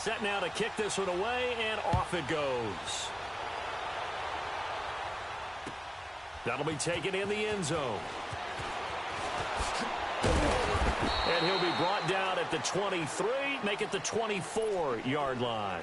Set now to kick this one away, and off it goes. That'll be taken in the end zone. And he'll be brought down at the 23, make it the 24-yard line.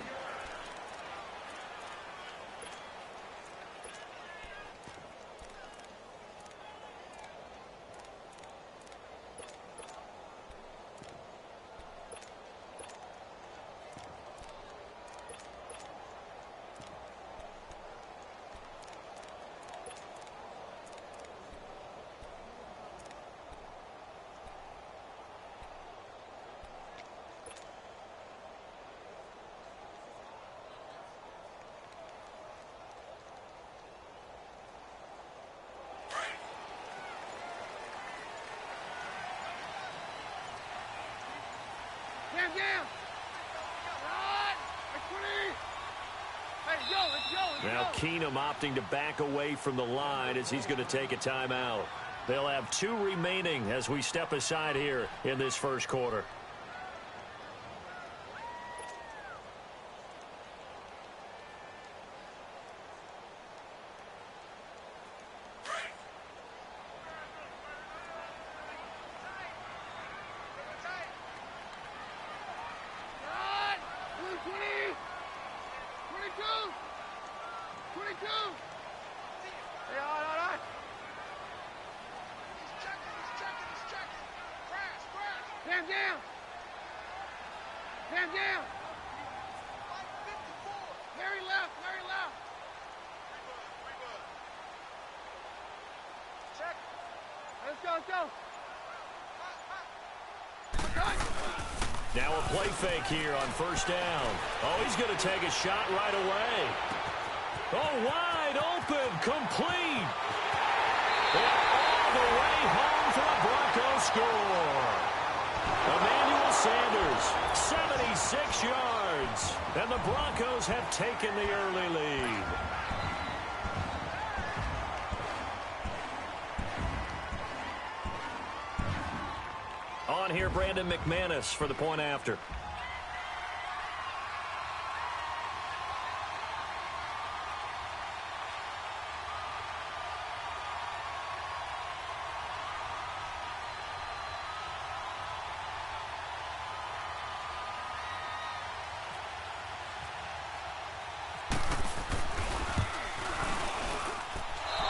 Now Keenum opting to back away from the line as he's going to take a timeout. They'll have 2 remaining as we step aside here in this first quarter. Now a play fake here on first down. Oh, he's going to take a shot right away. Oh, wide open, complete. And all the way home for a Broncos score. Emmanuel Sanders, 76 yards. And the Broncos have taken the early lead. On here, Brandon McManus for the point after.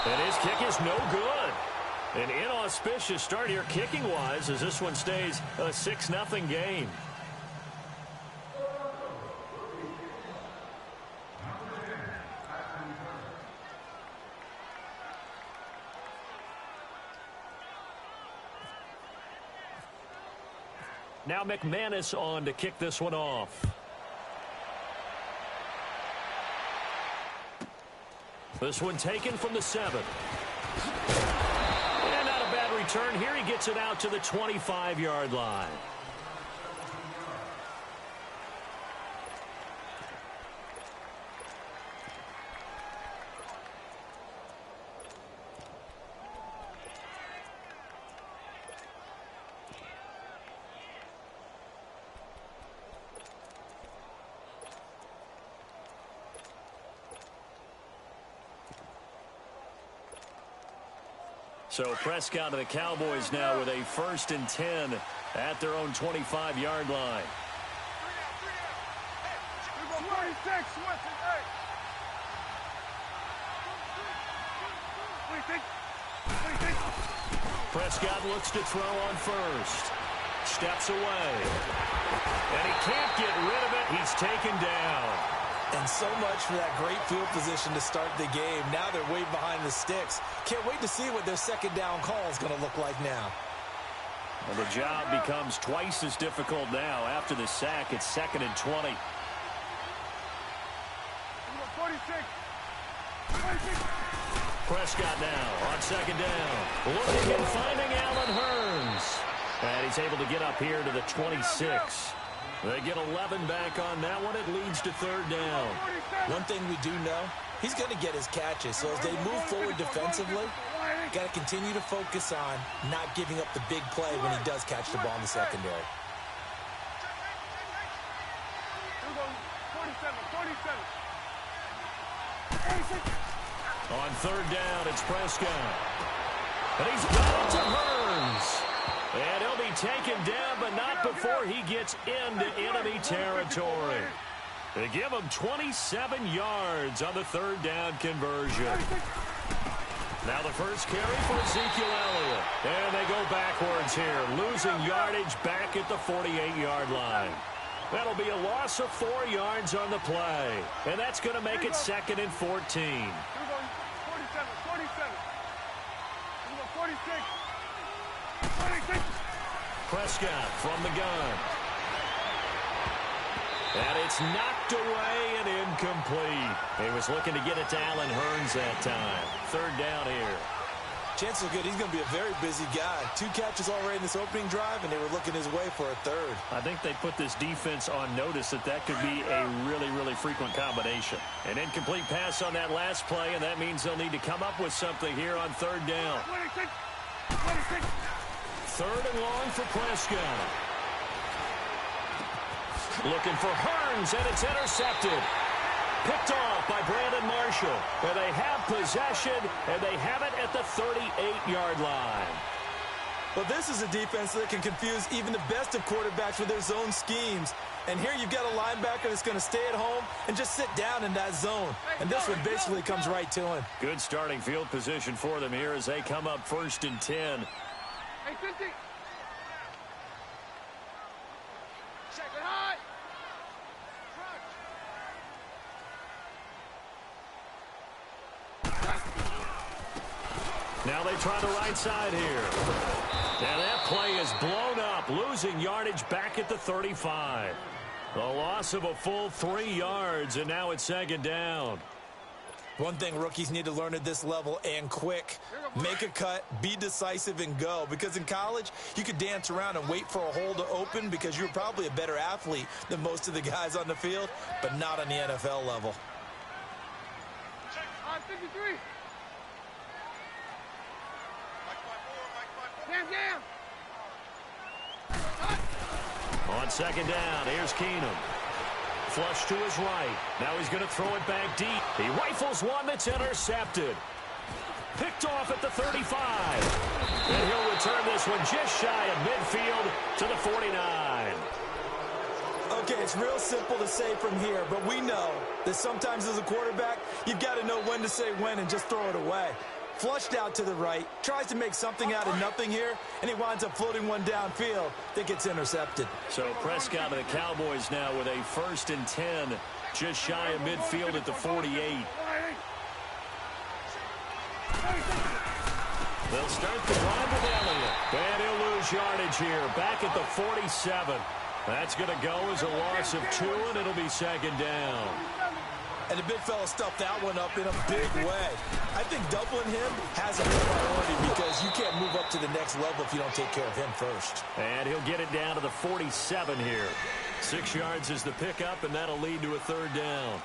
And his kick is no good. An inauspicious start here kicking-wise as this one stays a 6-0 game. Now McManus on to kick this one off. This one taken from the 7. Return here, he gets it out to the 25-yard line. So Prescott and the Cowboys now with a 1st and 10 at their own 25-yard line. Prescott looks to throw on first. Steps away. And he can't get rid of it. He's taken down. And so much for that great field position to start the game. Now they're way behind the sticks. Can't wait to see what their second down call is going to look like now. Well, the job becomes twice as difficult now. After the sack, it's 2nd and 20. 46. Prescott now on 2nd down. Looking and finding Allen Hurns. And he's able to get up here to the 26. They get 11 back on that one. It leads to 3rd down. One thing we do know, he's going to get his catches. So as they move forward defensively, got to continue to focus on not giving up the big play when he does catch the ball in the secondary. On third down, it's Prescott. And he's got it to Hearns. And he'll be taken down, but not before he gets into enemy territory. They give him 27 yards on the third down conversion. Now the first carry for Ezekiel Elliott. And they go backwards here, losing yardage back at the 48-yard line. That'll be a loss of 4 yards on the play. And that's going to make it 2nd and 14. 47. Prescott from the gun. And it's knocked away and incomplete. He was looking to get it to Allen Hearns that time. Third down here. Chances are good he's going to be a very busy guy. 2 catches already in this opening drive, and they were looking his way for a third. I think they put this defense on notice that could be a really, really frequent combination. An incomplete pass on that last play, and that means they'll need to come up with something here on third down. 26. Third and long for Prescott. Looking for Hearns, and it's intercepted. Picked off by Brandon Marshall. And they have possession, and they have it at the 38-yard line. Well, this is a defense that can confuse even the best of quarterbacks with their zone schemes. And here you've got a linebacker that's going to stay at home and just sit down in that zone. And this one basically comes right to him. Good starting field position for them here as they come up 1st and 10. Hey, 50. Check it high. Now they try the right side here. And that play is blown up, losing yardage back at the 35. A loss of a full 3 yards, and now it's 2nd down. One thing rookies need to learn at this level, and quick. Make a cut, be decisive, and go. Because in college, you could dance around and wait for a hole to open because you're probably a better athlete than most of the guys on the field, but not on the NFL level. 53. Down. On 2nd down, here's Keenum. Flush to his right. Now he's going to throw it back deep. He rifles one that's intercepted. Picked off at the 35. And he'll return this one just shy of midfield to the 49. Okay, it's real simple to say from here, but we know that sometimes as a quarterback, you've got to know when to say when and just throw it away. Flushed out to the right, tries to make something out of nothing here, and he winds up floating one downfield that gets intercepted. So Prescott and the Cowboys now with a 1st and 10, just shy of midfield at the 48. They'll start the drive with Elliott. And he'll lose yardage here, back at the 47. That's going to go as a loss of 2, and it'll be 2nd down. And the big fella stuffed that one up in a big way. I think doubling him has a priority because you can't move up to the next level if you don't take care of him first. And he'll get it down to the 47 here. 6 yards is the pickup, and that'll lead to a 3rd down.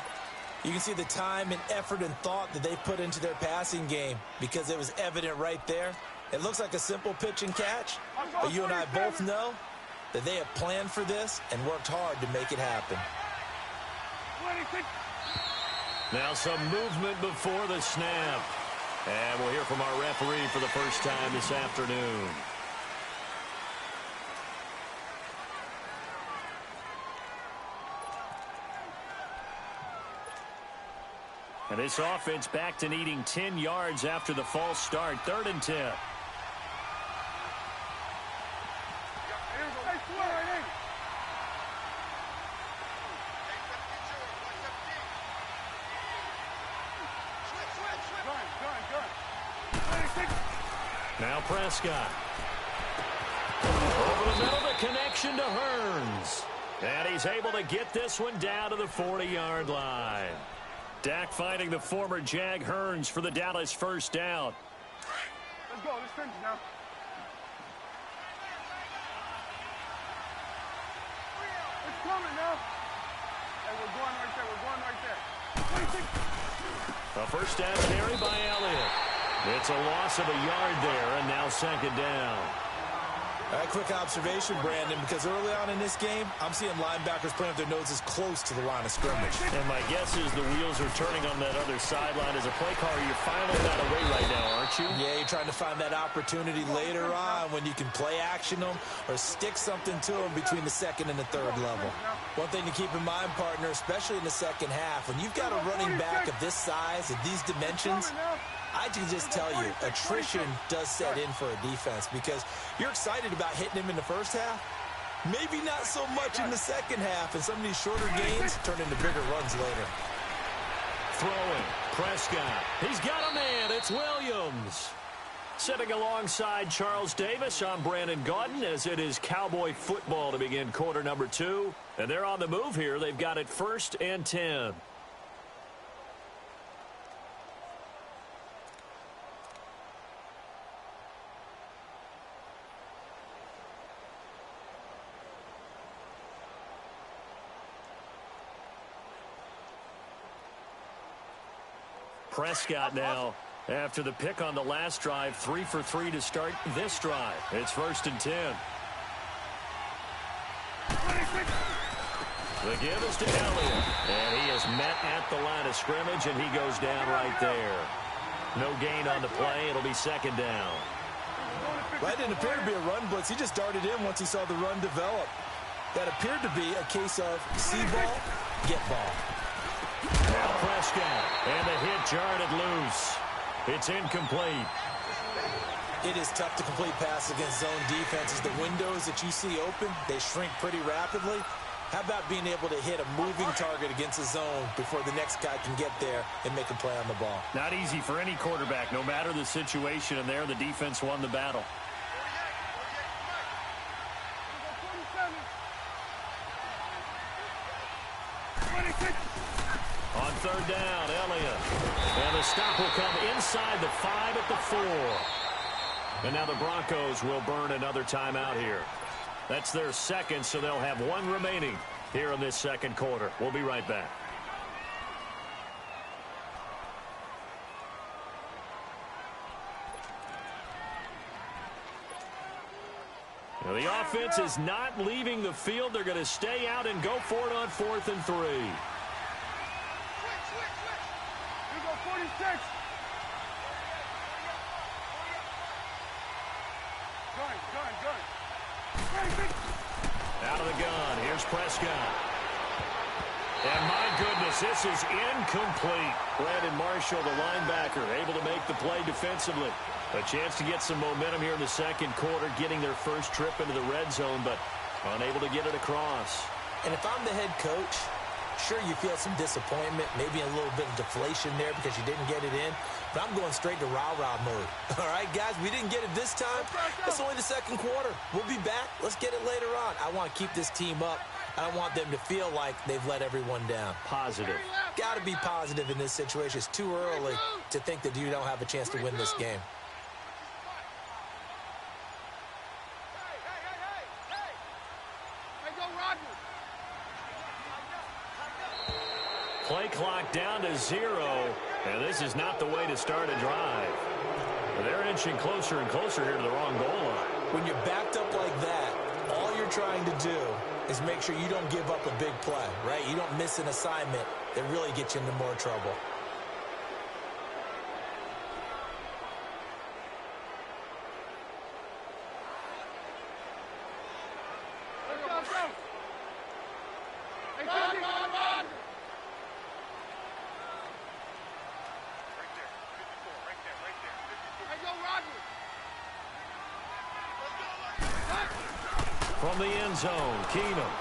You can see the time and effort and thought that they put into their passing game because it was evident right there. It looks like a simple pitch and catch, but you and I both know that they have planned for this and worked hard to make it happen. Now some movement before the snap. And we'll hear from our referee for the first time this afternoon. And this offense back to needing 10 yards after the false start. 3rd and 10. Now Prescott. Over the middle, the connection to Hearns. And he's able to get this one down to the 40-yard line. Dak finding the former Jag Hearns for the Dallas first down. Let's go. Let's finish now. It's coming now. Hey, we're going right there. We're going right there. 26. A first down carry by Elliott. It's a loss of a yard there, and now 2nd down. All right, quick observation, Brandon, because early on in this game, I'm seeing linebackers playing with their noses close to the line of scrimmage. And my guess is the wheels are turning on that other sideline. As a play caller, you're filing that away right now, aren't you? Yeah, you're trying to find that opportunity later on when you can play action them or stick something to them between the second and the third level. One thing to keep in mind, partner, especially in the second half, when you've got a running back of this size, of these dimensions, I can just tell you, attrition does set in for a defense because you're excited about hitting him in the first half. Maybe not so much in the second half, and some of these shorter gains turn into bigger runs later. Throwing, Prescott. He's got a man. It's Williams. Sitting alongside Charles Davis, I'm Brandon Gaudin, as it is Cowboy football to begin quarter number 2. And they're on the move here. They've got it 1st and 10. Prescott now, after the pick on the last drive, 3 for 3 to start this drive. It's 1st and 10. The give is to Elliott, and he is met at the line of scrimmage, and he goes down right there. No gain on the play. It'll be 2nd down. That didn't appear to be a run blitz. He just darted in once he saw the run develop. That appeared to be a case of see ball, get ball. Now Prescott, and the hit jarred it loose. It's incomplete. It is tough to complete passes against zone defenses. The windows that you see open, they shrink pretty rapidly. How about being able to hit a moving target against a zone before the next guy can get there and make a play on the ball? Not easy for any quarterback, no matter the situation, and there the defense won the battle. On 3rd down, Elliott. And the stop will come inside the 5 at the 4. And now the Broncos will burn another timeout here. That's their 2nd, so they'll have 1 remaining here in this 2nd quarter. We'll be right back. Now the offense is not leaving the field. They're going to stay out and go for it on 4th and 3. You go 46. Gun. Out of the gun. Here's Prescott. And my goodness, this is incomplete. Brandon Marshall, the linebacker, able to make the play defensively. A chance to get some momentum here in the 2nd quarter, getting their first trip into the red zone, but unable to get it across. And if I'm the head coach, sure, you feel some disappointment, maybe a little bit of deflation there because you didn't get it in. But I'm going straight to rah-rah mode. All right, guys, we didn't get it this time. It's only the 2nd quarter. We'll be back. Let's get it later on. I want to keep this team up. I don't want them to feel like they've let everyone down. Positive. Got to be positive in this situation. It's too early to think that you don't have a chance to win this game. Play clock down to 0, and this is not the way to start a drive. They're inching closer and closer here to the wrong goal line. When you're backed up like that, all you're trying to do is make sure you don't give up a big play, right? You don't miss an assignment that really gets you into more trouble. From the end zone, Keenum.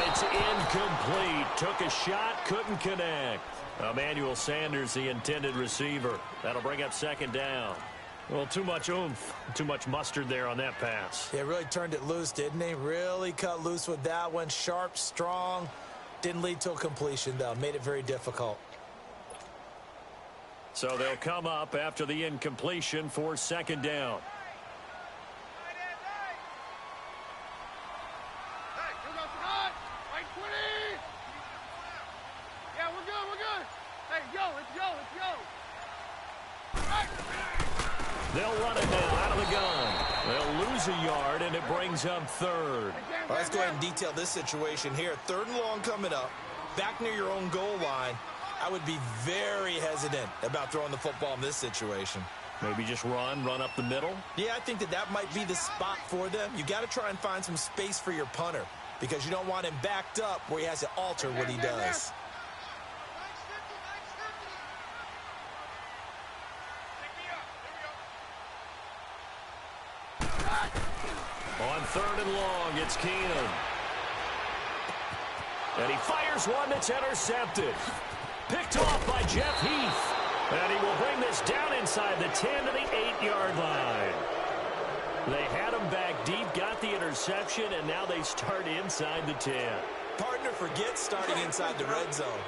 It's incomplete. Took a shot, couldn't connect. Emmanuel Sanders, the intended receiver. That'll bring up 2nd down. Well, too much oomph, too much mustard there on that pass. They really turned it loose, didn't they? Really cut loose with that one. Sharp, strong. Didn't lead to a completion, though. Made it very difficult. So they'll come up after the incompletion for 2nd down. They'll run it now out of the gun. They'll lose a yard, and it brings up third. Well, let's go ahead and detail this situation here. 3rd and long coming up, back near your own goal line. I would be very hesitant about throwing the football in this situation. Maybe just run up the middle? Yeah, I think that might be the spot for them. You got to try and find some space for your punter because you don't want him backed up where he has to alter what he does. On 3rd and long, it's Keenum. And he fires one that's intercepted. Picked off by Jeff Heath. And he will bring this down inside the 10 to the 8-yard line. They had him back deep, got the interception, and now they start inside the 10. Partner forgets starting inside the red zone.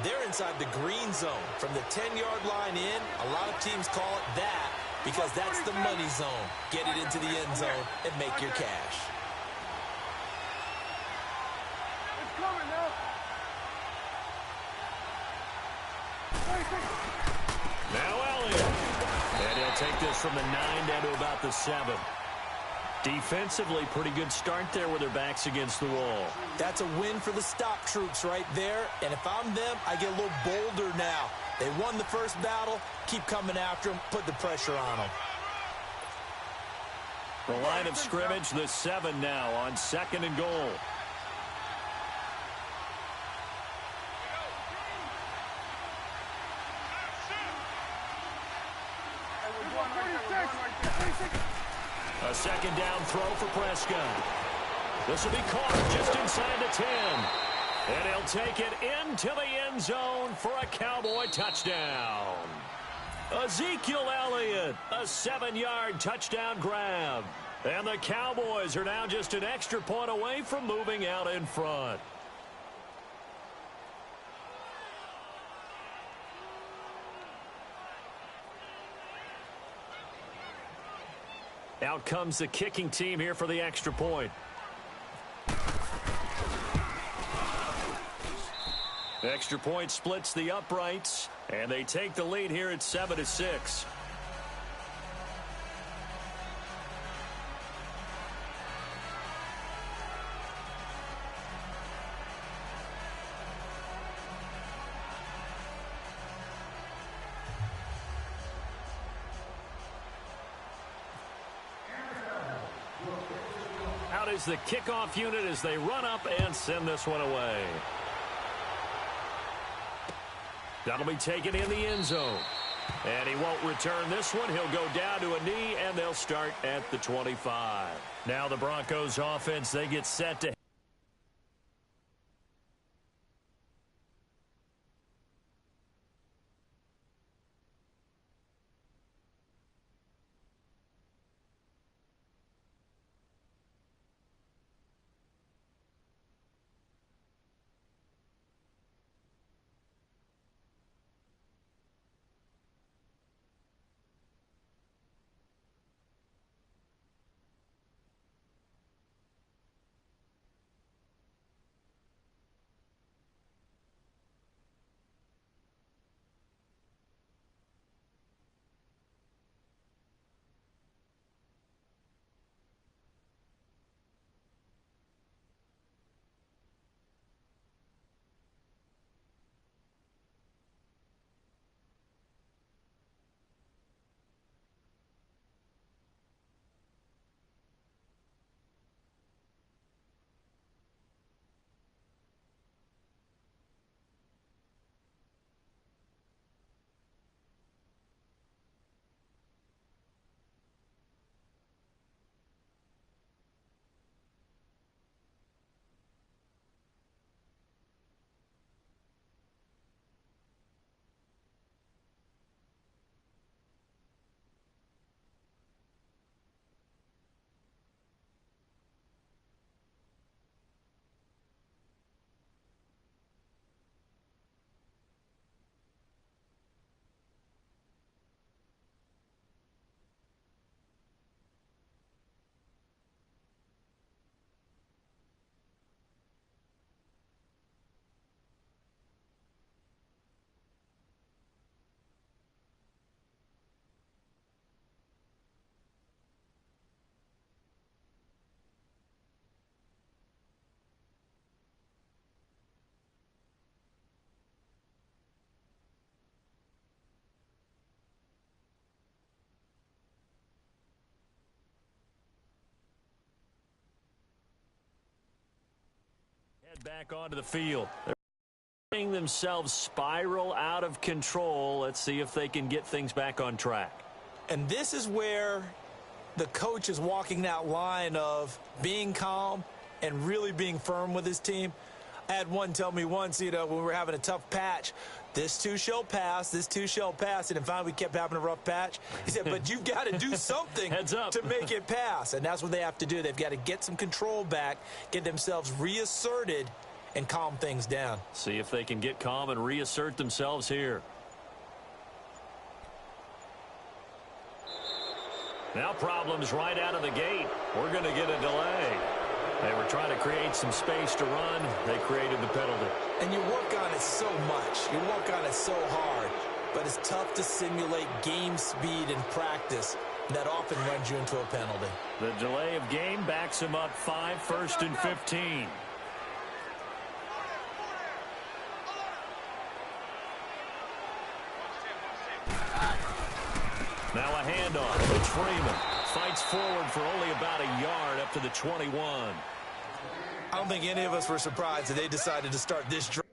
They're inside the green zone. From the 10-yard line in, a lot of teams call it that because that's the money zone. Get it into the end zone and make your cash. It's coming now. Now Elliott. And he'll take this from the 9 down to about the 7. Defensively, pretty good start there with their backs against the wall. That's a win for the stop troops right there. And if I'm them, I get a little bolder now. They won the first battle. Keep coming after them. Put the pressure on them. The line of scrimmage, the 7 now on 2nd and goal. A 2nd down throw for Prescott. This will be caught just inside the 10. And he'll take it into the end zone for a Cowboy touchdown. Ezekiel Elliott, a 7-yard touchdown grab. And the Cowboys are now just an extra point away from moving out in front. Out comes the kicking team here for the extra point. Extra point splits the uprights, and they take the lead here at 7-6. Out is the kickoff unit as they run up and send this one away. That'll be taken in the end zone. And he won't return this one. He'll go down to a knee, and they'll start at the 25. Now the Broncos offense, they get set to back onto the field. They're letting themselves spiral out of control. Let's see if they can get things back on track. And this is where the coach is walking that line of being calm and really being firm with his team. I had one tell me once, when we were having a tough patch, this too shall pass, this too shall pass. And finally we kept having a rough patch. He said, but you've got to do something Heads up. to make it pass. And that's what they have to do. They've got to get some control back, get themselves reasserted, and calm things down. See if they can get calm and reassert themselves here. Now problems right out of the gate. We're going to get a delay. They were trying to create some space to run. They created the penalty. And you work on it so much. You work on it so hard. But it's tough to simulate game speed in practice. That often runs you into a penalty. The delay of game backs him up 5, 1st and 15. Now a handoff. It's Freeman. Fights forward for only about a yard up to the 21. I don't think any of us were surprised that they decided to start this drive.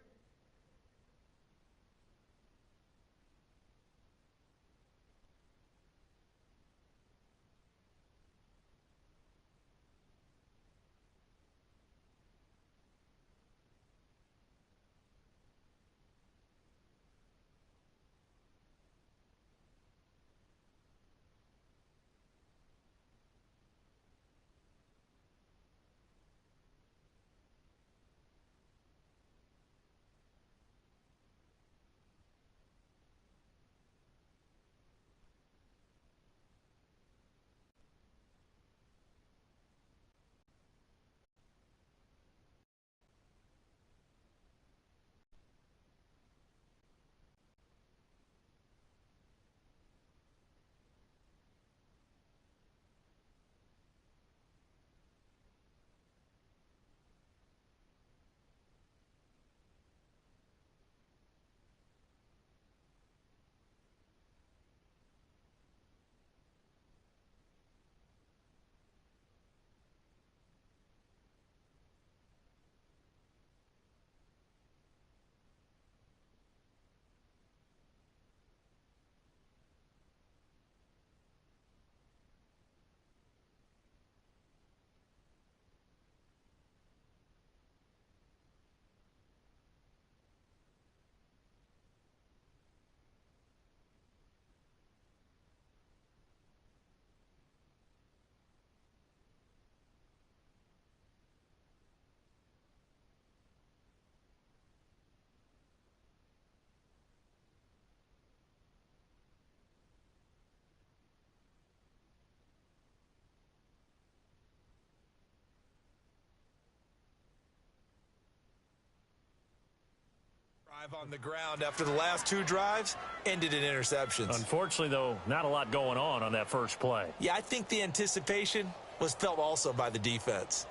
On the ground after the last 2 drives ended in interceptions. Unfortunately, though, not a lot going on that first play. Yeah, I think the anticipation was felt also by the defense.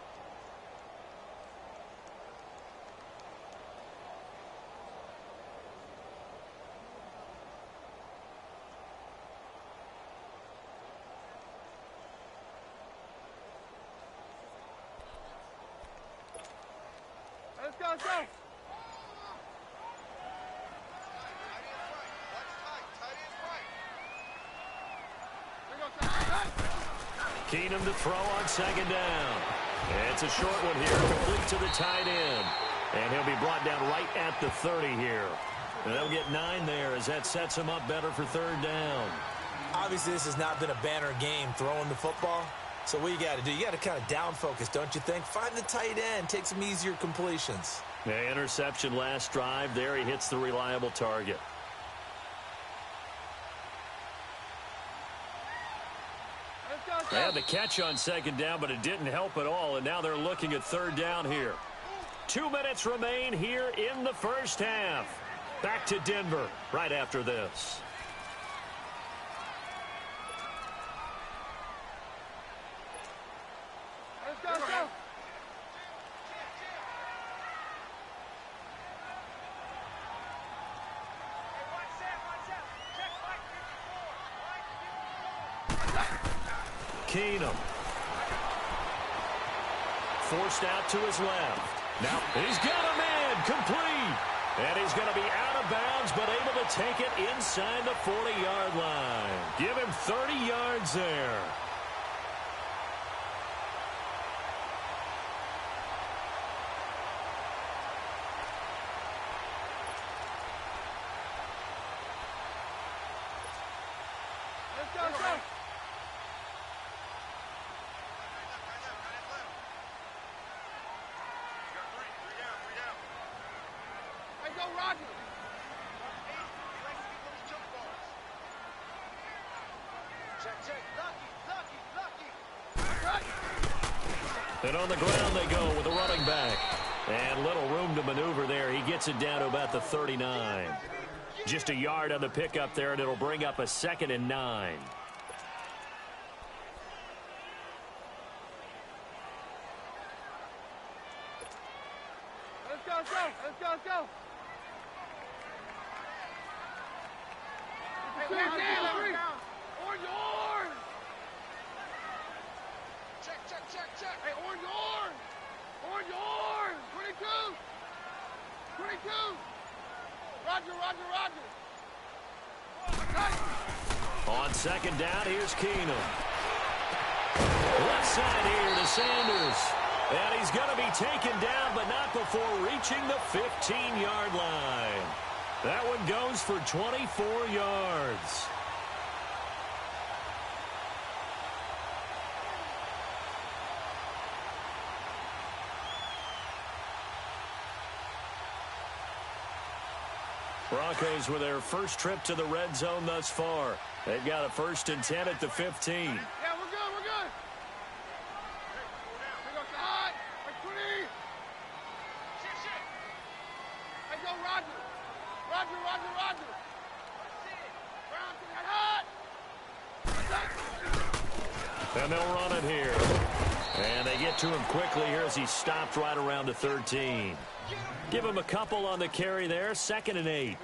Let's go, let's go. Keenum to throw on 2nd down. It's a short one here, complete to the tight end. And he'll be brought down right at the 30 here. And they'll get 9 there as that sets him up better for 3rd down. Obviously, this has not been a banner game throwing the football. So what you got to do, you got to kind of down focus, don't you think? Find the tight end, take some easier completions. Yeah, interception last drive. There he hits the reliable target. They had the catch on 2nd down, but it didn't help at all, and now they're looking at 3rd down here. 2 minutes remain here in the first half. Back to Denver right after this. Let's go, let's go. Keenum. Forced out to his left. Now he's got a man complete. And he's going to be out of bounds, but able to take it inside the 40-yard line. Give him 30 yards there. Let's go, let's go. Hey, go, Roger. And on the ground they go with a running back. And little room to maneuver there. He gets it down to about the 39. Just a yard on the pickup there, and it'll bring up a 2nd and 9. Let's go, let's go. Let's go, let's go. Hey, orange, orange. Check. Hey, orange, orange. Orange, orange. 22. 22. Roger. On 2nd down, here's Keenum. Left side here to Sanders. And he's going to be taken down, but not before reaching the 15-yard line. That one goes for 24 yards. Broncos with their first trip to the red zone thus far. They've got a 1st and 10 at the 15. Yeah, we're good. Hey, go side. Hey, 20. Hey, go Roger. Brown to that hut. And they'll run it here. And they get to him quickly here as he stopped right around the 13. Give him a couple on the carry there. 2nd and 8.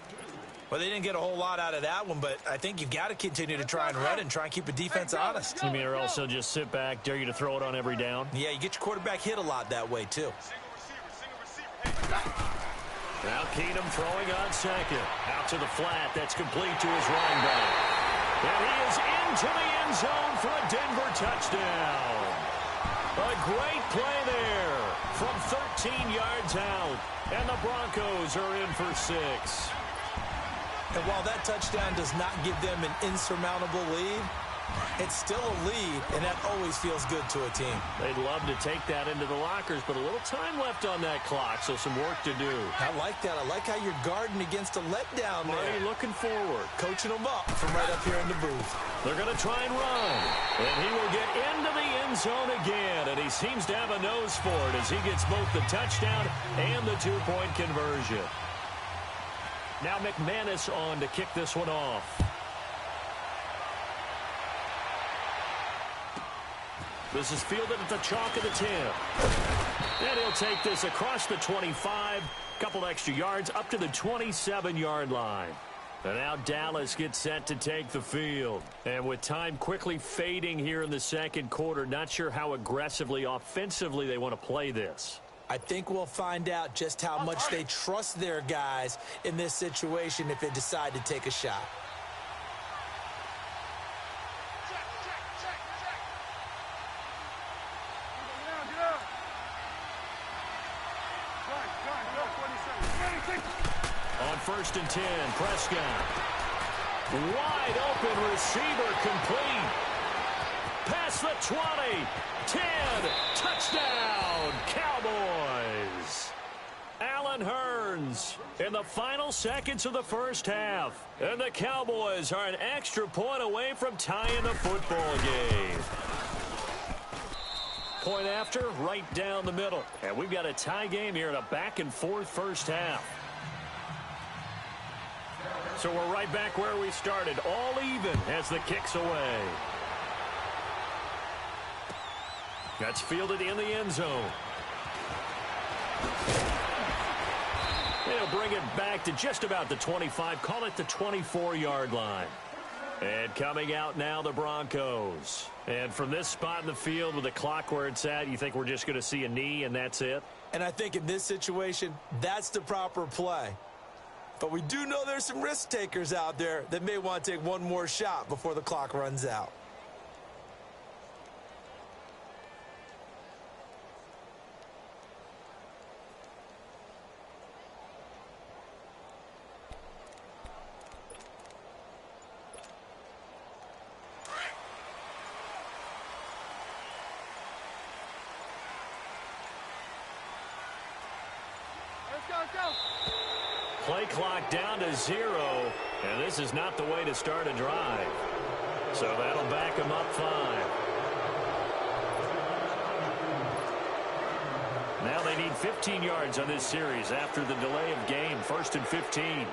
Well, they didn't get a whole lot out of that one, but I think you've got to continue to try and run and try and keep the defense honest. You mean or also just sit back, dare you to throw it on every down? Yeah, you get your quarterback hit a lot that way, too. Now Keenum throwing on 2nd. Out to the flat. That's complete to his running back. And he is into the end zone for a Denver touchdown. A great play there from 13 yards out. And the Broncos are in for 6. And while that touchdown does not give them an insurmountable lead, it's still a lead, and that always feels good to a team. They'd love to take that into the lockers, but a little time left on that clock, so some work to do. I like that. I like how you're guarding against a letdown there. Marty looking forward. Coaching them up from right up here in the booth. They're going to try and run. And he will get into the end zone again, and he seems to have a nose for it as he gets both the touchdown and the 2-point conversion. Now McManus on to kick this one off. This is fielded at the chalk of the 10. And he'll take this across the 25. Couple extra yards up to the 27-yard line. And now Dallas gets set to take the field. And with time quickly fading here in the 2nd quarter, not sure how aggressively, offensively they want to play this. I think we'll find out just how much they trust their guys in this situation if they decide to take a shot. On 1st and 10, Prescott. Wide open receiver complete. Past the 20, 10, touchdown, Cowboys. Allen Hurns in the final seconds of the first half. And the Cowboys are an extra point away from tying the football game. Point after, right down the middle. And we've got a tie game here in a back-and-forth first half. So we're right back where we started, all even as the kick's away. That's fielded in the end zone. They'll bring it back to just about the 25, call it the 24-yard line. And coming out now, the Broncos. And from this spot in the field with the clock where it's at, you think we're just going to see a knee and that's it? And I think in this situation, that's the proper play. But we do know there's some risk takers out there that may want to take one more shot before the clock runs out. Play clock down to 0, and this is not the way to start a drive. So that'll back them up 5. Now they need 15 yards on this series after the delay of game. 1st and 15.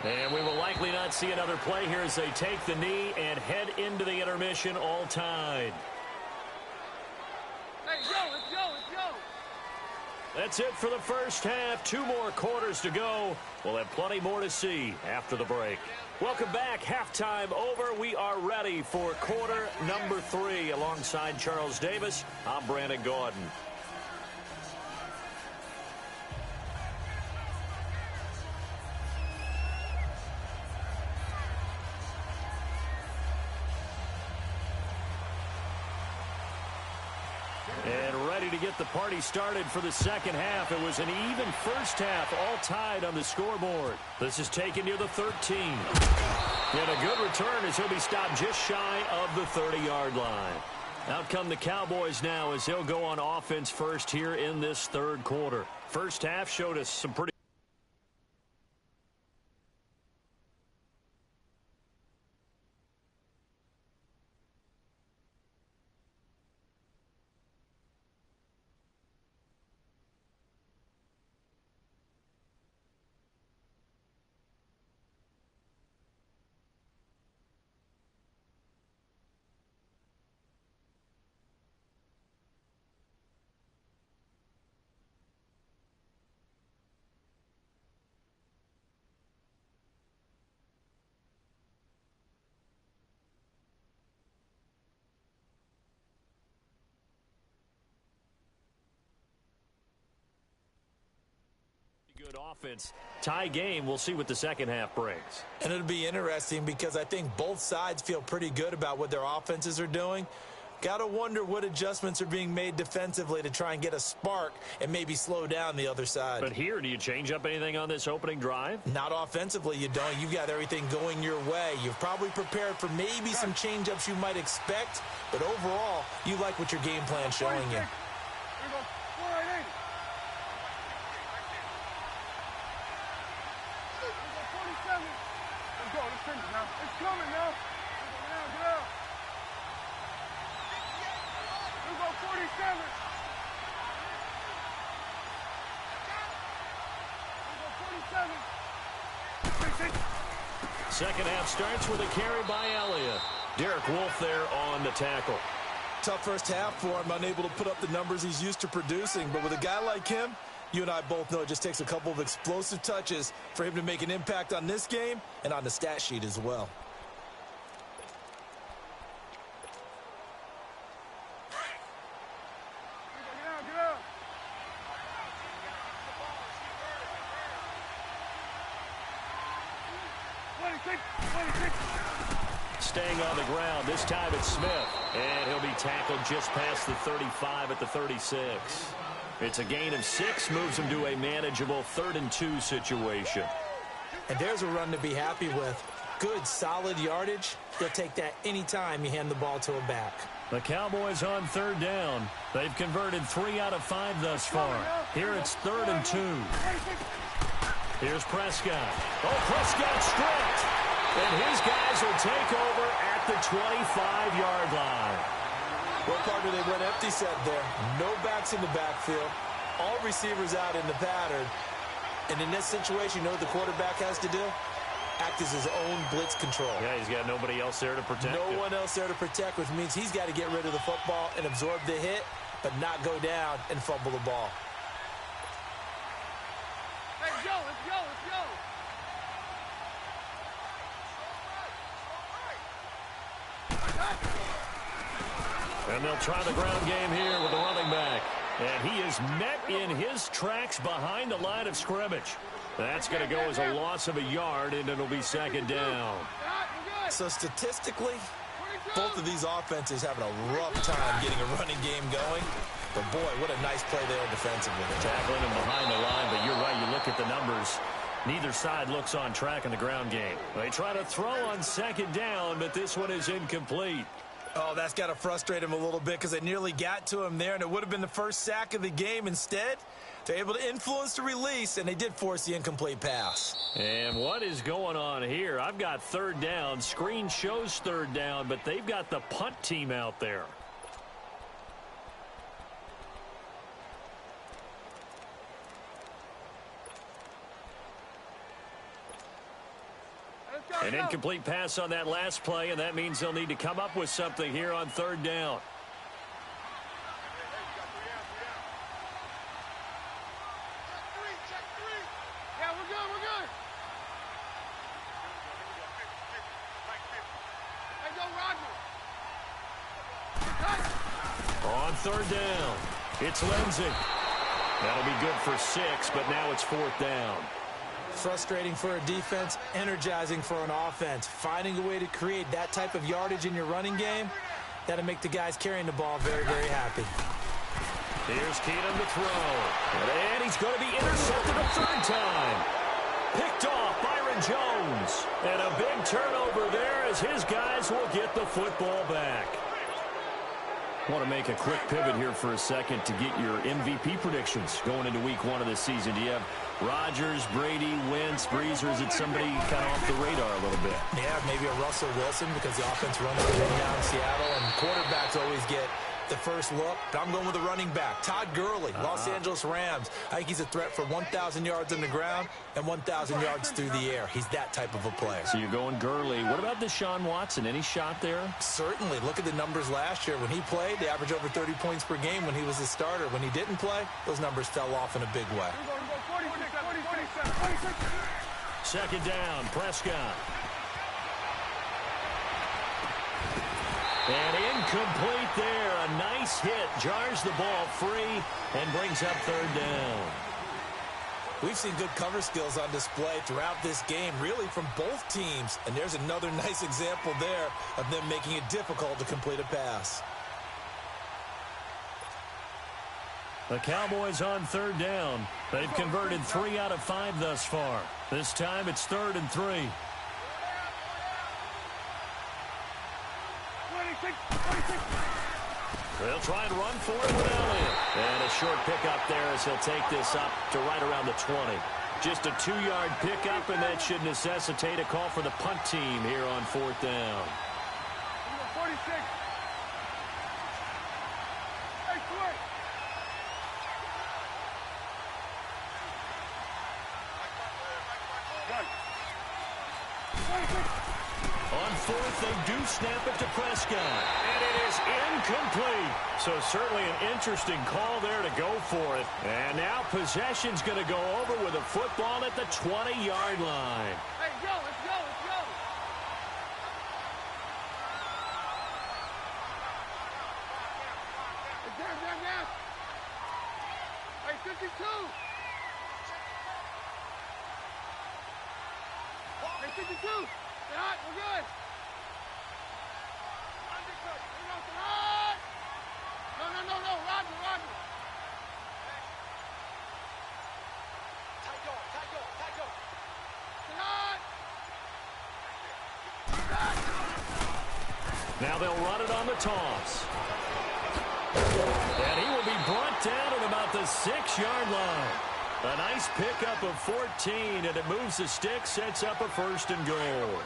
And we will likely not see another play here as they take the knee and head into the intermission all tied. That's it for the first half. 2 more quarters to go. We'll have plenty more to see after the break. Welcome back. Halftime over. We are ready for quarter number 3. Alongside Charles Davis, I'm Brandon Gordon. To get the party started for the second half. It was an even first half, all tied on the scoreboard. This is taken near the 13. And a good return as he'll be stopped just shy of the 30-yard line. Out come the Cowboys now as they'll go on offense first here in this third quarter. First half showed us some pretty good offense. Tie game. We'll see what the second half brings. And it'll be interesting because I think both sides feel pretty good about what their offenses are doing. Got to wonder what adjustments are being made defensively to try and get a spark and maybe slow down the other side. But here, do you change up anything on this opening drive? Not offensively, you don't. You've got everything going your way. You've probably prepared for maybe some change-ups you might expect, but overall, you like what your game plan's showing you. It's coming now. Get out. Let's go 47. Let's go 47. Second half starts with a carry by Elliott. Derek Wolfe there on the tackle. Tough first half for him, unable to put up the numbers he's used to producing. But with a guy like him, you and I both know it just takes a couple of explosive touches for him to make an impact on this game and on the stat sheet as well. Get out. Staying on the ground. This time it's Smith. And he'll be tackled just past the 35 at the 36. It's a gain of 6, moves him to a manageable 3rd and 2 situation. And there's a run to be happy with. Good, solid yardage. He'll take that anytime you hand the ball to a back. The Cowboys on 3rd down. They've converted 3 out of 5 thus far. Here it's 3rd and 2. Here's Prescott. Oh, Prescott stripped. And his guys will take over at the 25-yard line. Well, partner, they went empty set there. No backs in the backfield. All receivers out in the pattern. And in this situation, you know what the quarterback has to do? Act as his own blitz control. Yeah, he's got nobody else there to protect him. No one else there to protect, which means he's got to get rid of the football and absorb the hit, but not go down and fumble the ball. Let's go, let's go, let's go. And they'll try the ground game here with the running back. And he is met in his tracks behind the line of scrimmage. That's going to go as a loss of a yard, and it'll be second down. So statistically, both of these offenses having a rough time getting a running game going. But, boy, what a nice play there defensively. Tackling him behind the line, but you're right. You look at the numbers. Neither side looks on track in the ground game. They try to throw on second down, but this one is incomplete. Oh, that's got to frustrate him a little bit because they nearly got to him there, and it would have been the first sack of the game. Instead, they're able to influence the release, and they did force the incomplete pass. And what is going on here? I've got third down. Screen shows third down, but they've got the punt team out there. An incomplete pass on that last play, and that means they'll need to come up with something here on third down. Yeah, we're good, we're good. Hey, go, Roger. On third down, it's Lindsay. That'll be good for 6, but now it's fourth down. Frustrating for a defense, energizing for an offense. Finding a way to create that type of yardage in your running game, that'll make the guys carrying the ball very, very happy. Here's Keenum to throw. And he's going to be intercepted a third time. Picked off Byron Jones. And a big turnover there as his guys will get the football back. I want to make a quick pivot here for a second to get your MVP predictions going into week 1 of this season. Do you have Rodgers, Brady, Wentz, Brees, or is it somebody kind of off the radar a little bit? Yeah, maybe a Russell Wilson because the offense runs good down in Seattle, and quarterbacks always get the first look. But I'm going with a running back, Todd Gurley, Los Angeles Rams. I think he's a threat for 1,000 yards on the ground and 1,000 yards through the air. He's that type of a player. So you're going Gurley. What about Deshaun Watson? Any shot there? Certainly. Look at the numbers last year. When he played, they averaged over 30 points per game when he was a starter. When he didn't play, those numbers fell off in a big way. 46. Second down, Prescott. And incomplete there. A nice hit. Jars the ball free and brings up third down. We've seen good cover skills on display throughout this game, really from both teams. And there's another nice example there of them making it difficult to complete a pass. The Cowboys on third down. They've converted 3 out of 5 thus far. This time it's 3rd and 3. 26. They'll try and run for it with Elliott. And a short pickup there as he'll take this up to right around the 20. Just a 2-yard pickup, and that should necessitate a call for the punt team here on 4th down. 46. Hey, quick. On 4th, they do snap it to Prescott. And it is incomplete. So certainly an interesting call there to go for it. And now possession's going to go over with a football at the 20-yard line. Hey, go, let's go, let's go. Hey, down. Hey, 52. Hey, 52. Get hot, we're good. No, Roger. Now they'll run it on the toss. And he will be brought down at about the 6-yard line. A nice pickup of 14, and it moves the stick, sets up a 1st and goal.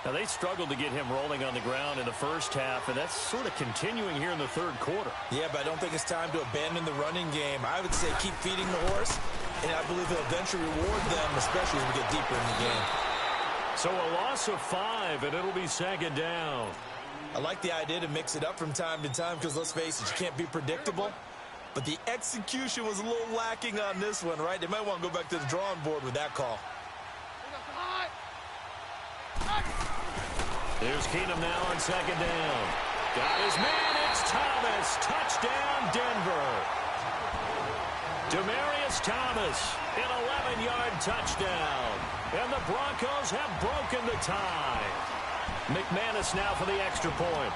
Now, they struggled to get him rolling on the ground in the first half, and that's sort of continuing here in the 3rd quarter. Yeah, but I don't think it's time to abandon the running game. I would say keep feeding the horse, and I believe he'll eventually reward them, especially as we get deeper in the game. So a loss of 5, and it'll be 2nd down. I like the idea to mix it up from time to time because, let's face it, you can't be predictable. but the execution was a little lacking on this one, right? They might want to go back to the drawing board with that call. Here's Keenum now on second down. Got his man, it's Thomas. Touchdown, Denver. Demaryius Thomas, an 11-yard touchdown. And the Broncos have broken the tie. McManus now for the extra point.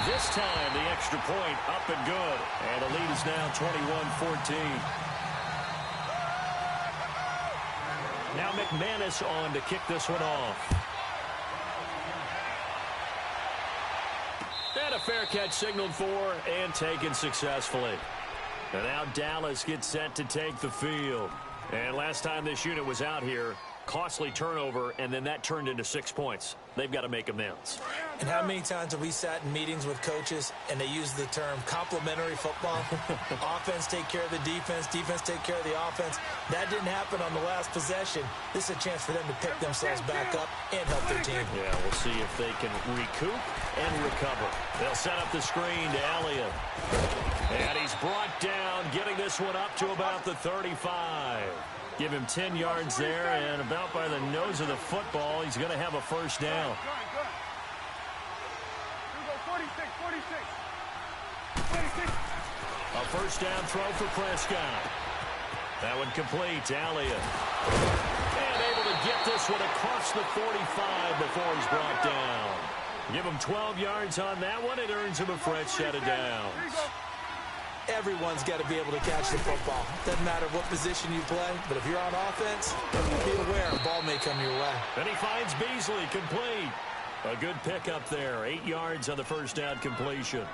This time, the extra point up and good. And the lead is now 21-14. Now McManus on to kick this one off. And a fair catch signaled for and taken successfully. And now Dallas gets set to take the field. And last time this unit was out here, costly turnover, and then that turned into 6 points. They've got to make amends. And how many times have we sat in meetings with coaches and they use the term complementary football? Offense take care of the defense, defense take care of the offense. That didn't happen on the last possession. This is a chance for them to pick themselves back up and help their team. Yeah, we'll see if they can recoup and recover. They'll set up the screen to Elliott. And he's brought down, getting this one up to about the 35. Give him 10 yards there, and about by the nose of the football, he's going to have a first down. Good. Here we go, 46. A first down throw for Prescott. That one complete to Elliott. And able to get this one across the 45 before he's brought down. Give him 12 yards on that one. It earns him a fresh set of downs. Everyone's got to be able to catch the football. Doesn't matter what position you play, but if you're on offense, be aware a ball may come your way. And he finds Beasley complete. A good pickup there. 8 yards on the first down completion.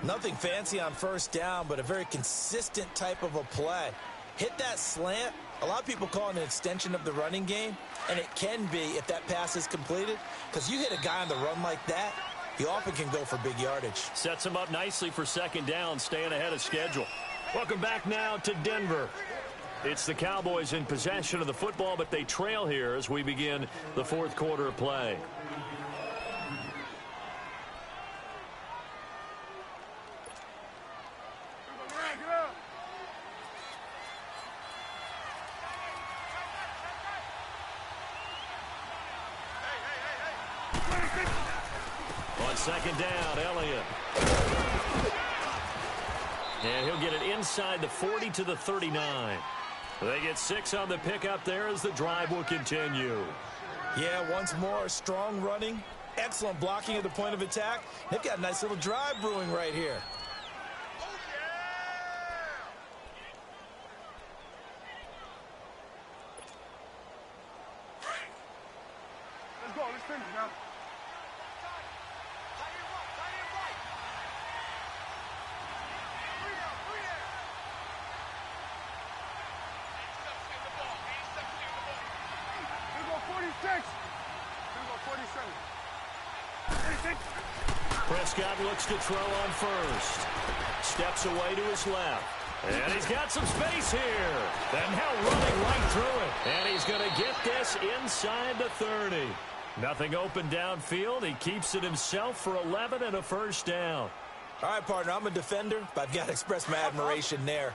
Nothing fancy on first down, but a very consistent type of a play. Hit that slant. A lot of people call it an extension of the running game, and it can be if that pass is completed, because you hit a guy on the run like that, he often can go for big yardage. Sets him up nicely for second down, staying ahead of schedule. Welcome back now to Denver. It's the Cowboys in possession of the football, but they trail here as we begin the fourth quarter of play. On second down, Elliott. And he'll get it inside the 40 to the 39. They get 6 on the pickup there as the drive will continue. Yeah, once more, strong running, excellent blocking at the point of attack. They've got a nice little drive brewing right here. Let's go, let's finish now. Prescott looks to throw on first. Steps away to his left. And he's got some space here. And now running right through it. And he's going to get this inside the 30. Nothing open downfield. He keeps it himself for 11 and a first down. All right, partner, I'm a defender, but I've got to express my admiration there.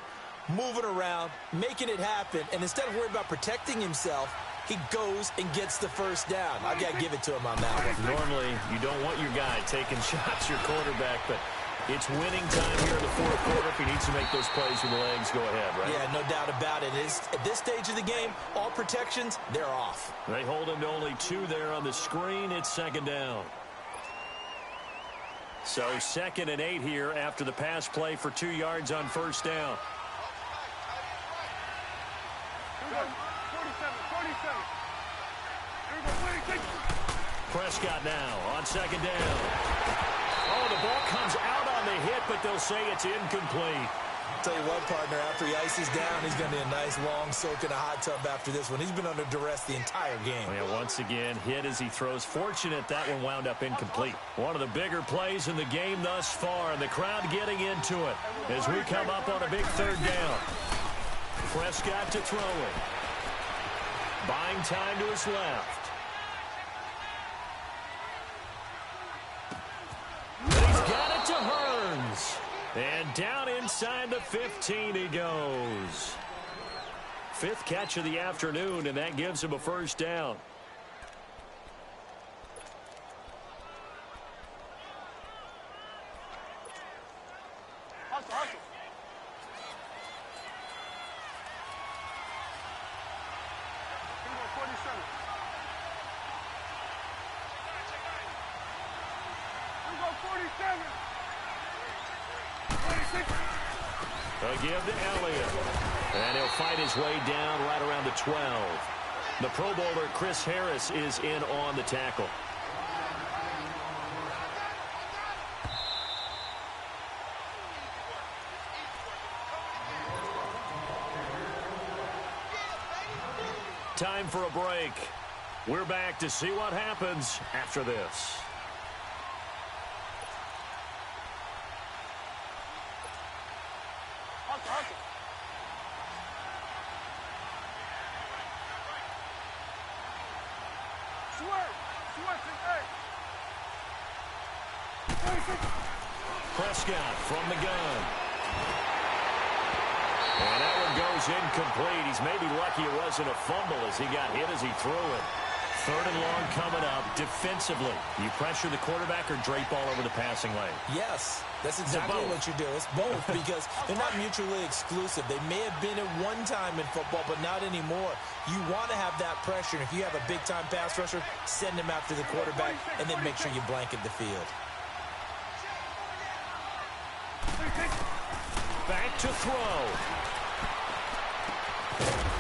Moving around, making it happen, and instead of worrying about protecting himself, he goes and gets the first down. I've got to give it to him on that one. Normally, you don't want your guy taking shots, your quarterback, but it's winning time here in the fourth quarter. If he needs to make those plays with the legs, go ahead, right? Yeah, no doubt about it. At this stage of the game, all protections, they're off. They hold him to only 2 there on the screen. It's second down. So 2nd and 8 here after the pass play for 2 yards on first down. 47. Here we go, 26. Prescott now on second down. Oh, the ball comes out on the hit, but they'll say it's incomplete. Tell you what, partner, after he ices down, he's going to be a nice long soak in a hot tub after this one. He's been under duress the entire game. Yeah, once again, hit as he throws. Fortunate that one wound up incomplete. One of the bigger plays in the game thus far, and the crowd getting into it as we come up on a big third down. Prescott to throw it. Buying time to his left. runs. And down inside the 15 he goes. 5th catch of the afternoon, and that gives him a first down. Hustle, hustle. Here we go, 47. Here we go, 47. 26. A give to Elliott. And he'll fight his way down right around the 12. The Pro Bowler Chris Harris is in on the tackle. Time for a break. We're back to see what happens after this. Hustle, hustle. Swerve, hey. 26. Prescott from the gun. And that one goes incomplete. He's maybe lucky it wasn't a fumble as he got hit as he threw it. 3rd and long coming up. Defensively, you pressure the quarterback or drape all over the passing lane? Yes, that's exactly what you do. It's both because they're not mutually exclusive. They may have been at one time in football, but not anymore. You want to have that pressure, and if you have a big-time pass rusher, send him after the quarterback, and then make sure you blanket the field. Back to throw.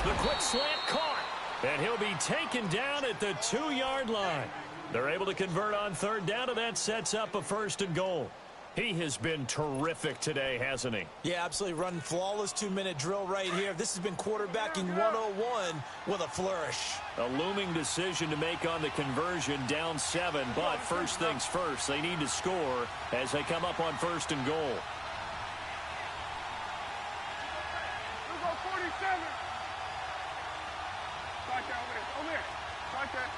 The quick slant caught. And he'll be taken down at the 2-yard line. They're able to convert on 3rd down, and that sets up a 1st and goal. He has been terrific today, hasn't he? Yeah, absolutely. Running flawless 2-minute drill right here. This has been quarterbacking 101 with a flourish. A looming decision to make on the conversion, down 7. But first things first, they need to score as they come up on 1st and goal. Here we go, 47. Right there, over there. Right there.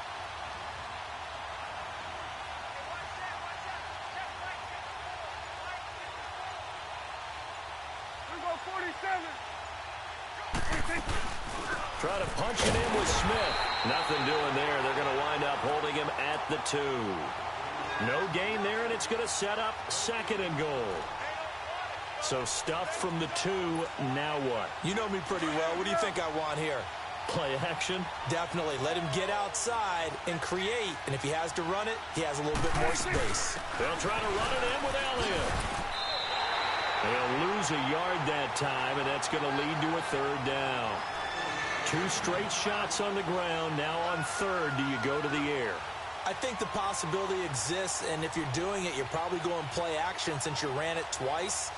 Here we go, 47. Try to punch it in with Smith. Nothing doing there. They're going to wind up holding him at the 2. No gain there, and it's going to set up 2nd and goal. So stuff from the 2. Now what? You know me pretty well. What do you think I want here? Play action? Definitely. Let him get outside and create. And if he has to run it, he has a little bit more space. They'll try to run it in with Elliott. They'll lose a yard that time, and that's going to lead to a 3rd down. 2 straight shots on the ground. Now on 3rd, do you go to the air? I think the possibility exists, and if you're doing it, you're probably going play action since you ran it twice.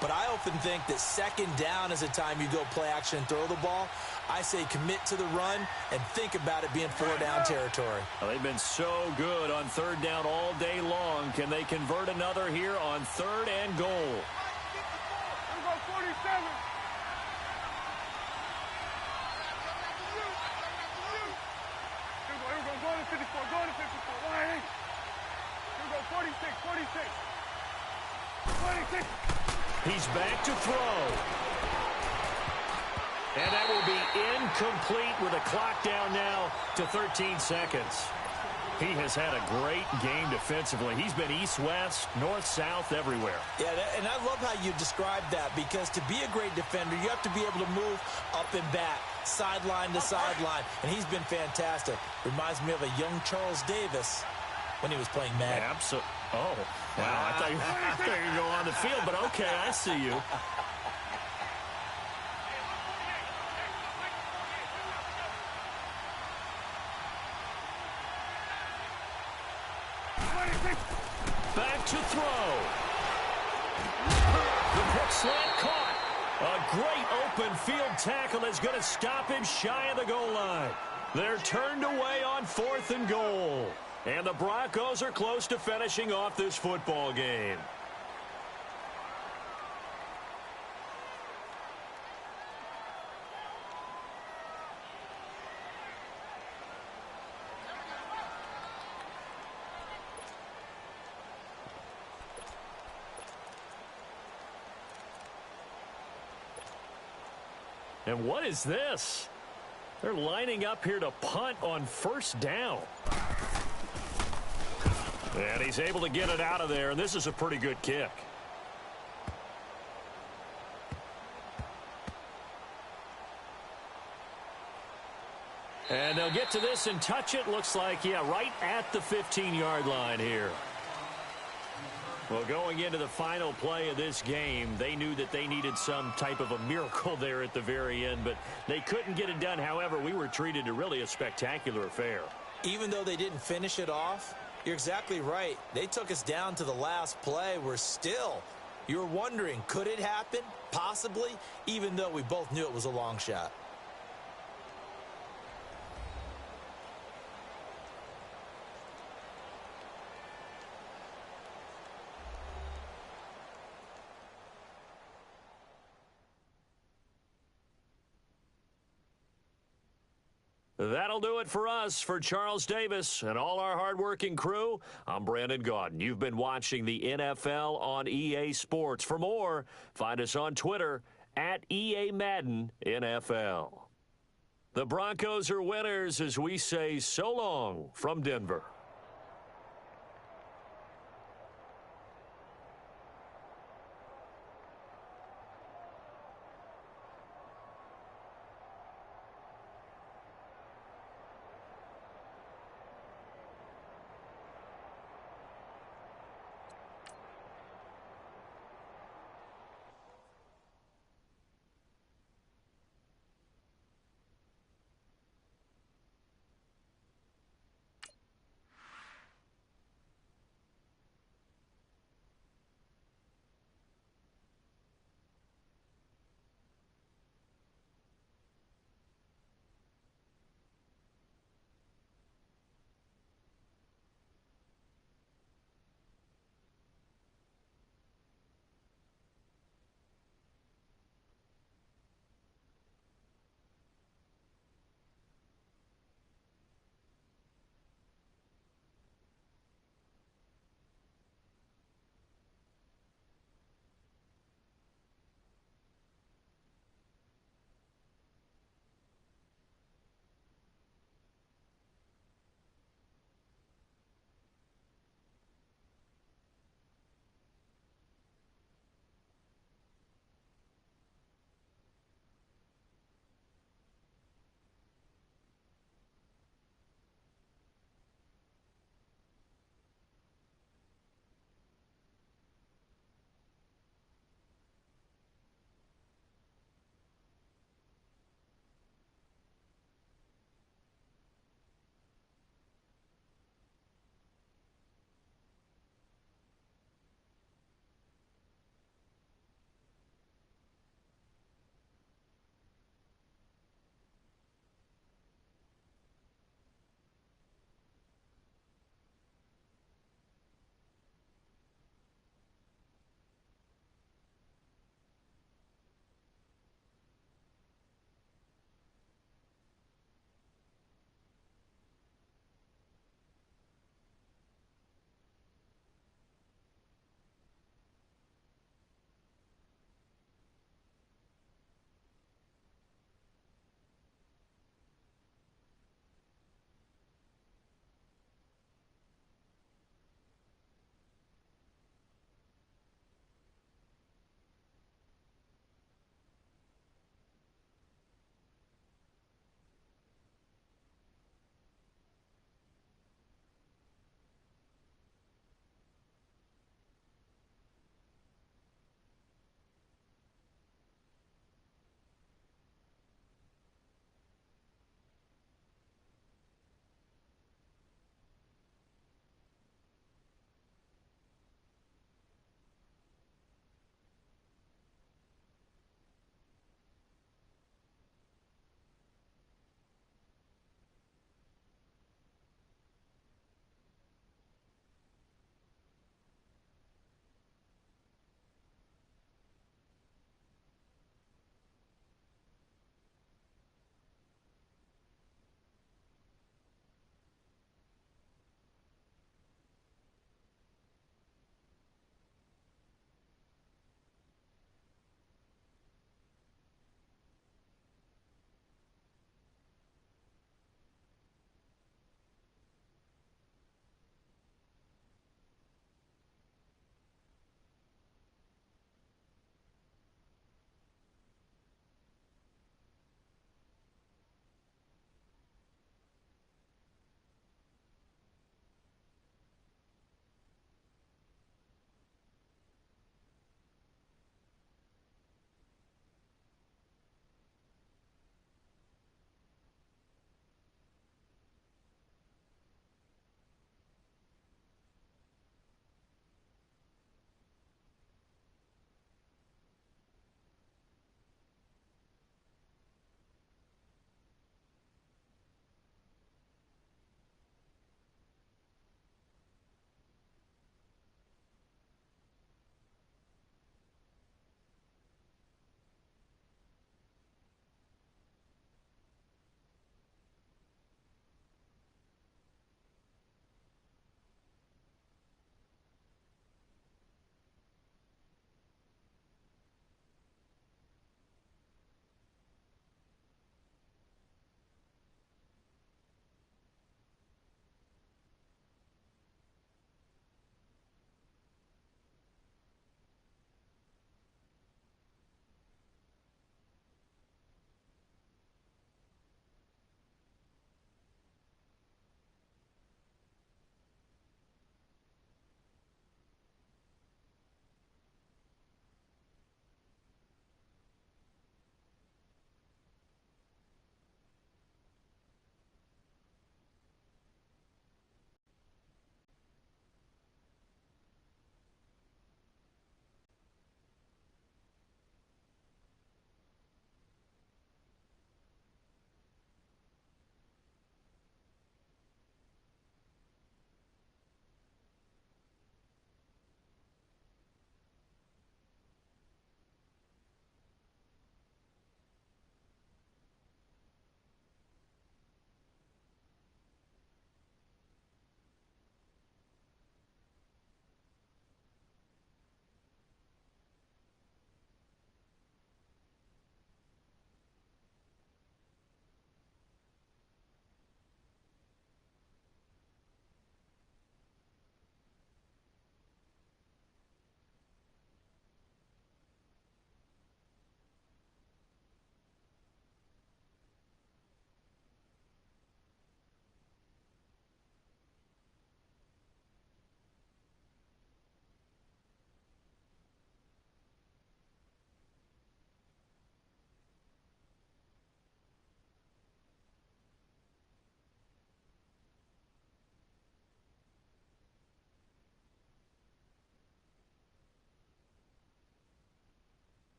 But I often think that 2nd down is a time you go play action and throw the ball. I say commit to the run and think about it being 4-down territory. Well, they've been so good on 3rd down all day long. Can they convert another here on 3rd and goal? Here we go, 47. Here we go, going to 54, going to 54. Here we go, 46, 46. 26. He's back to throw. And that will be incomplete with a clock down now to 13 seconds. He has had a great game defensively. He's been east-west, north-south, everywhere. Yeah, and I love how you described that because to be a great defender, you have to be able to move up and back, sideline to sideline, and he's been fantastic. Reminds me of a young Charles Davis when he was playing Madden. Absolutely. Oh, wow. I thought you could go on the field, but okay, I see you. Back to throw. The quick slant caught. A great open field tackle is going to stop him shy of the goal line. They're turned away on 4th and goal. And the Broncos are close to finishing off this football game. And what is this? They're lining up here to punt on first down. And he's able to get it out of there, and this is a pretty good kick. And they'll get to this and touch it. Looks like, yeah, right at the 15-yard line here. Well, going into the final play of this game, they knew that they needed some type of a miracle there at the very end, but they couldn't get it done. However, we were treated to really a spectacular affair. Even though they didn't finish it off, you're exactly right. They took us down to the last play. We're still, you're wondering, could it happen? Possibly, even though we both knew it was a long shot. That'll do it for us. For Charles Davis and all our hardworking crew, I'm Brandon Gaudin. You've been watching the NFL on EA Sports. For more, find us on Twitter at EA Madden NFL. The Broncos are winners as we say so long from Denver.